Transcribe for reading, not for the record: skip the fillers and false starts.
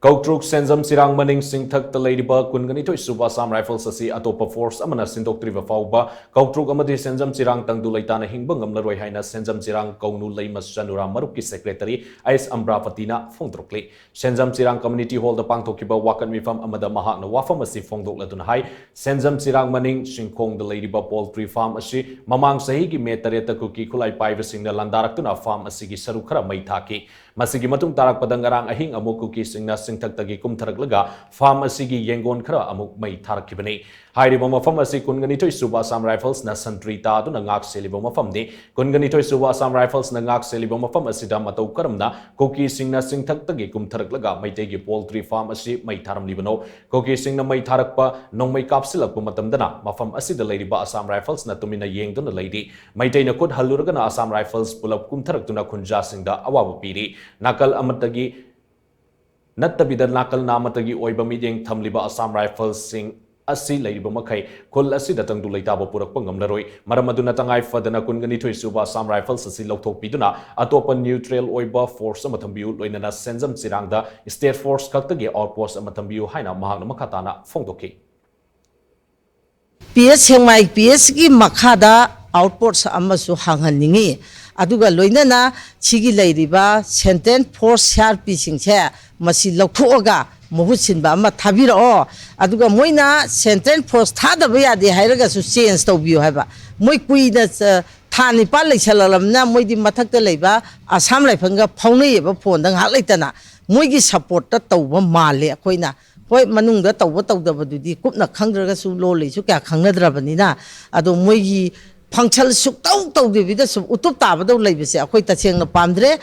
Koutruk Senjam Chirang maning chingthakta Leiriba kunganithoi Suba Assam Rifles Asi Atoppa force Amana sindoktriba phaoba Koutruk amadi Senjam Chirang tangdu leitana hingba ngamlaroi haina Senjam Chirang Kounu Leima Chanura Marup ki Secretary H Ambrapati na phongdokrakli Senjam Chirang Community Hall da pangthokiba wakan mifam amada mahakna wafam asi phongdokladuna hai Senjam Chirang maning singkhong da Leiriba poultry farm asi mamang sahi gi me tareta kuki khulai paiba singna landaraktuna farm asi gi saru khara mai thaki masigi matung tarak padangarang ahing amuk kuki singna chingthakta kumtharaklaga farm asigi yengon khara amuk mai tharakibani hairiba mafam asi kunganithoi Suba Assam Rifles na santri ta du na ngak seliba mafam ni kunganithoi Suba Assam Rifles na ngak seliba mafam asida matau karamna kuki singna chingthakta kumtharaklaga maitei gi poultry farm asi mai tharam libano kuki singna mai tharakpa nongmai kapsilakpa matamdana mafam asida Leiriba Assam Rifles na tumina yengduna leidi maitei na kut halurga na Assam Rifles pulap kumtharaktuna khunja singda awaba piri nakal amatagi Natabida nakal namatagi oiba mideng thamliba Assam Rifles sing asi Leiriba makai kol asi datang du leitaba purak ngamlaroi maramaduna tangai fadana kunganithoi Suba Assam Rifles asi lauthok piduna atopa neutral oiba force amathambiu loinana Senjam Chirang da state force kaktagi outpost amathambiu haina mahakna makhatana phongdoki PS Hengmai PS ki makhada outpost amasu hanghaningi aduga loinana chigi Leiriba senten force sharp singche masi laukhoga mohutsinba ama thabiro aduga moina senten force thadaba yade hairaga su change tawbiyo haiba moi kuida thani pa leichalalamna moidi mathakta leiba Assam Rifles phaunayeba phone dang halaitana moigi support ta tawba male akoina hoi manungda tawba tawdabadudi kupna khangdraga su lo leisu kya khangnadrabanina ado moigi phangchal suk taw tawdebida sub utup tabado leibase akoi tachengna pamdre